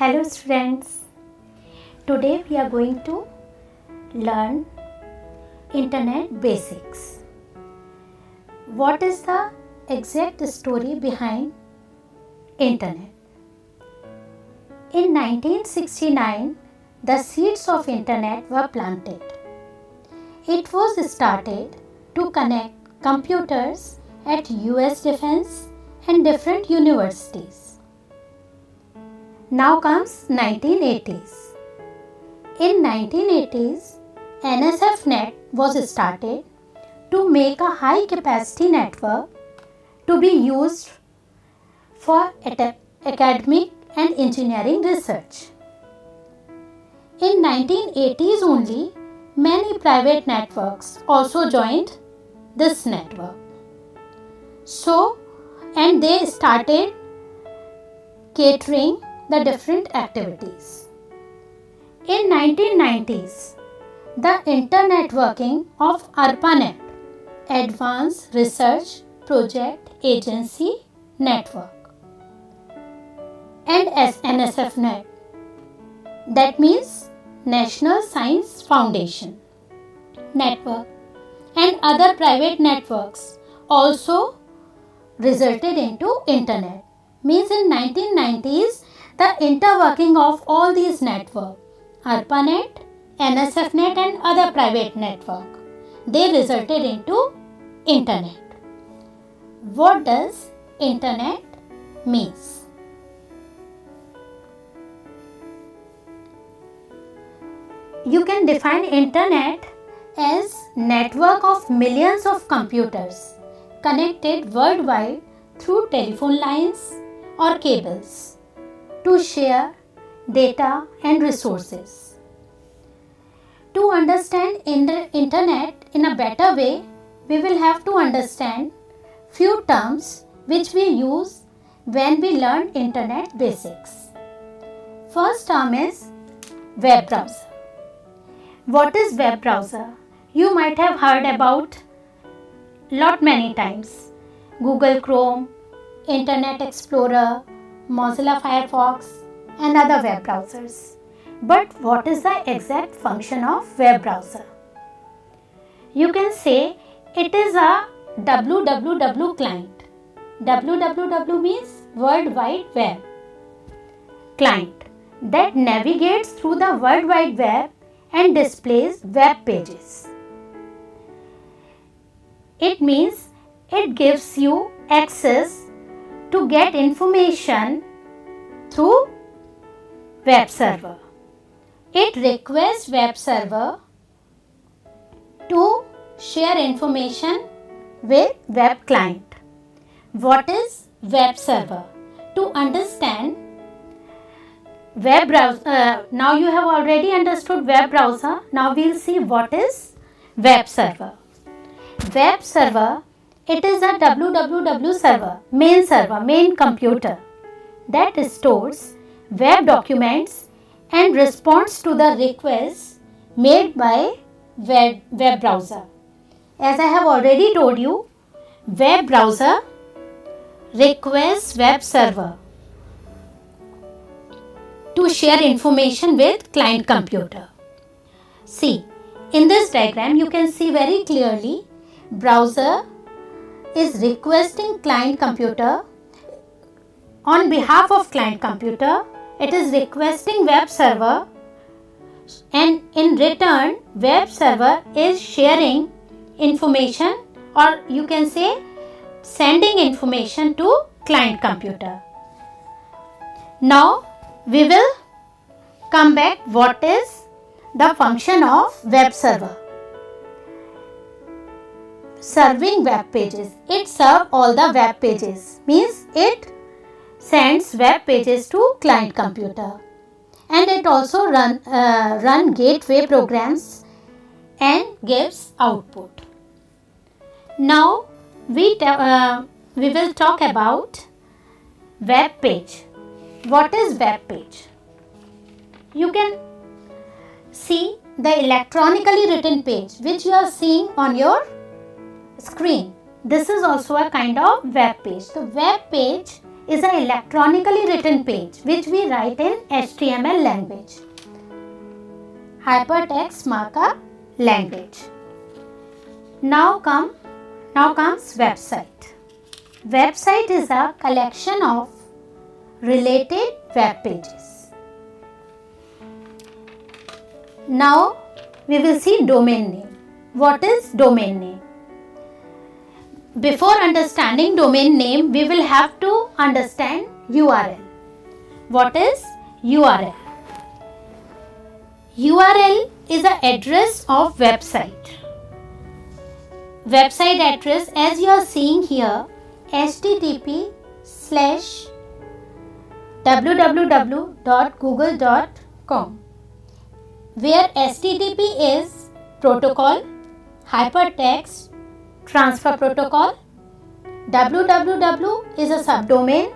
Hello students, today we are going to learn Internet basics. What is the exact story behind Internet? In 1969, the seeds of Internet were planted. It was started to connect computers at US Defense and different universities. Now comes 1980s. In 1980s, NSFNet was started to make a high capacity network to be used for academic and engineering research. In 1980s only, many private networks also joined this network. And they started catering the different activities. In 1990s, the Internetworking of ARPANET, Advanced Research Project Agency Network, and NSFNet, that means National Science Foundation Network, and other private networks also resulted into Internet. Means in 1990s, the interworking of all these networks, ARPANET, NSFNet and other private network, they resulted into Internet. What does Internet means? You can define Internet as network of millions of computers connected worldwide through telephone lines or cables to share data and resources. To understand Internet in a better way, we will have to understand few terms which we use when we learn Internet basics. First term is web browser. What is web browser? You might have heard about many times. Google Chrome, Internet Explorer, Mozilla Firefox and other web browsers. But what is the exact function of web browser? You can say it is a www client. www means World Wide Web client that navigates through the World Wide Web and displays web pages. It means it gives you access to get information through web server. It requests web server to share information with web client. What is web server? To understand web browser, now you have already understood web browser. Now we will see what is web server. Web server, it is a www server, main computer that stores web documents and responds to the requests made by web browser. As I have already told you, web browser requests web server to share information with client computer. See, in this diagram you can see very clearly browser is requesting client computer on behalf of client computer. It is requesting web server and in return web server is sharing information, or you can say sending information to client computer. Now we will come back what is the function of web server. Serving web pages. It serves all the web pages, means it sends web pages to client computer, and it also run gateway programs and gives output. Now we will talk about web page. What is web page? You can see the electronically written page which you are seeing on your screen. This is also a kind of web page. The web page is an electronically written page which we write in HTML language, hypertext markup language. Now comes website. Website is a collection of related web pages. Now we will see domain name. What is domain name? Before understanding domain name, we will have to understand URL. What is URL? URL is the address of website. Website address, as you are seeing here, http://www.google.com, where HTTP is protocol, hypertext transfer protocol, www is a subdomain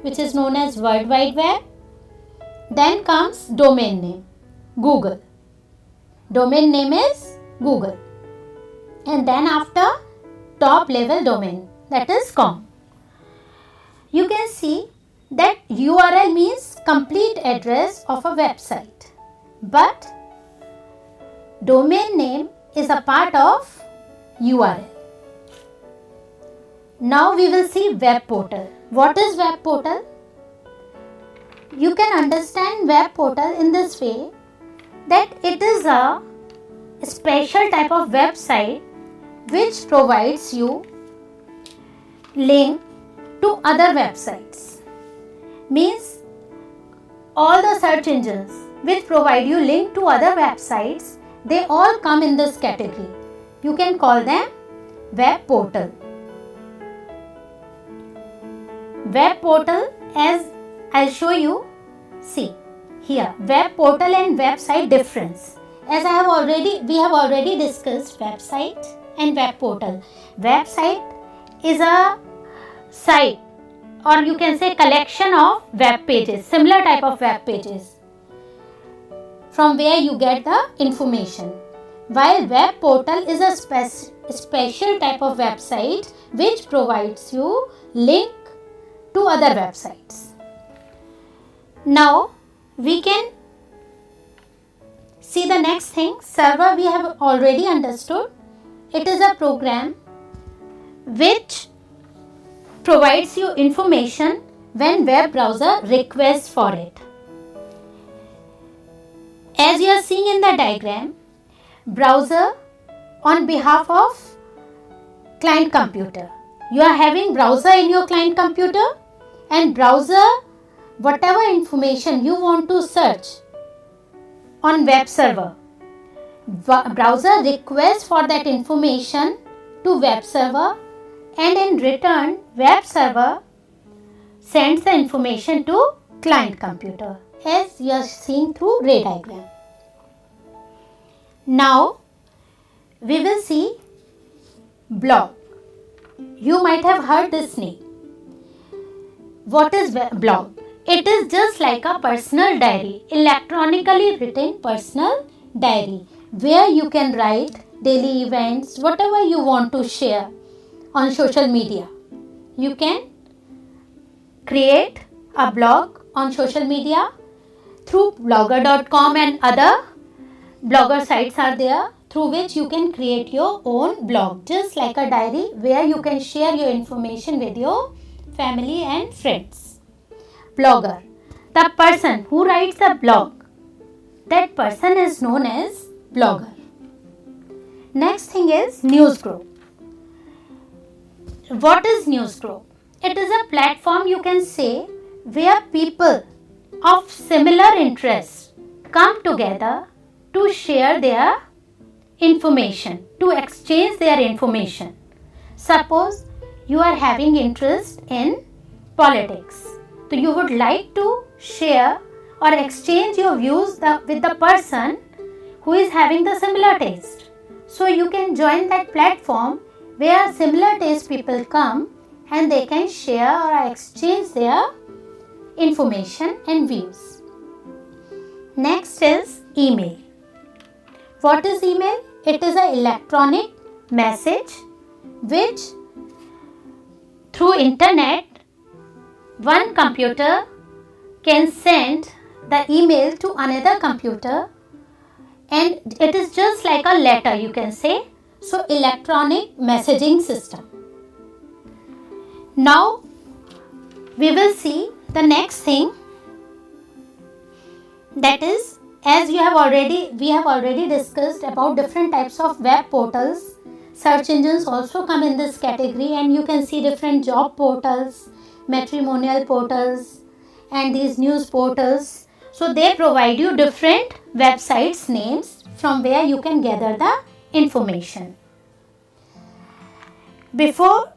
which is known as World Wide Web. Then comes domain name, Google. Domain name is Google. And then after, top level domain, that is com. You can see that URL means complete address of a website, but domain name is a part of URL. Now we will see web portal. What is web portal? You can understand web portal in this way, that it is a special type of website which provides you link to other websites. Means all the search engines which provide you link to other websites, they all come in this category. You can call them web portal. Web portal, as I'll show you, see here, web portal and website difference. As we have already discussed website and web portal. Website is a site, or you can say collection of web pages, similar type of web pages, from where you get the information. While web portal is a special type of website which provides you link to other websites. Now we can see the next thing. Server we have already understood. It is a program which provides you information when web browser requests for it. As you are seeing in the diagram, browser on behalf of client computer. You are having browser in your client computer, and browser, whatever information you want to search on web server, browser requests for that information to web server, and in return web server sends the information to client computer, as you are seeing through ray diagram. Now we will see blog. You might have heard this name. What is blog? It is just like a personal diary, electronically written personal diary, where you can write daily events, whatever you want to share on social media. You can create a blog on social media through blogger.com, and other blogger sites are there through which you can create your own blog, just like a diary where you can share your information with your family and friends. Blogger, the person who writes the blog, that person is known as blogger. Next thing is news group. What is news group? It is a platform, you can say, where people of similar interests come together to share their information, to exchange their information. Suppose you are having interest in politics, so you would like to share or exchange your views with the person who is having the similar taste. So you can join that platform where similar taste people come and they can share or exchange their information and views. Next is email. What is email? It is an electronic message which through internet one computer can send the email to another computer, and it is just like a letter, you can say. So electronic messaging system. Now we will see the next thing, that is, as we have already discussed about different types of web portals. Search engines also come in this category, and you can see different job portals, matrimonial portals, and these news portals. So they provide you different websites names from where you can gather the information. Before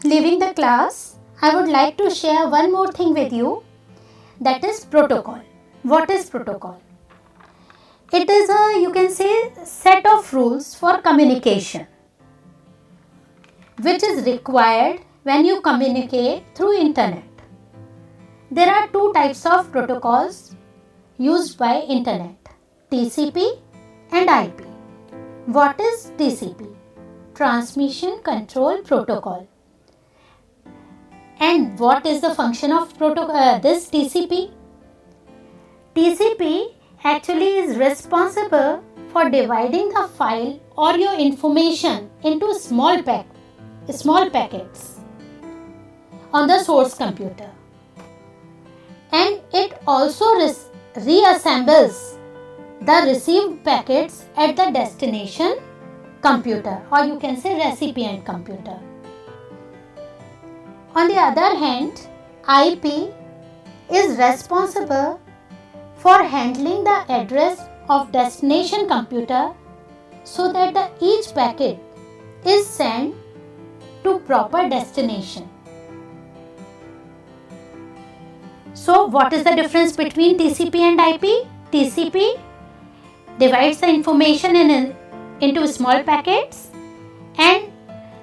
leaving the class, I would like to share one more thing with you, that is protocol. What is protocol? It is a, you can say, set of rules for communication which is required when you communicate through internet. There are two types of protocols used by internet, TCP and IP. What is TCP? Transmission Control Protocol. And what is the function of this TCP? TCP actually is responsible for dividing the file or your information into small packets on the source computer, and it also reassembles the received packets at the destination computer, or you can say recipient computer. On the other hand, IP is responsible for handling the address of destination computer so that each packet is sent to proper destination. So what is the difference between TCP and IP? TCP divides the information into small packets, and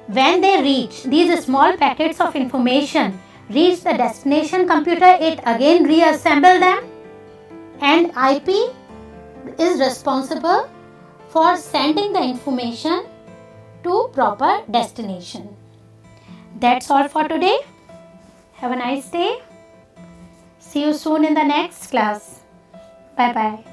when they reach, these small packets of information reach the destination computer, it again reassembles them, and IP is responsible for sending the information to proper destination. That's all for today. Have a nice day. See you soon in the next class. Bye bye.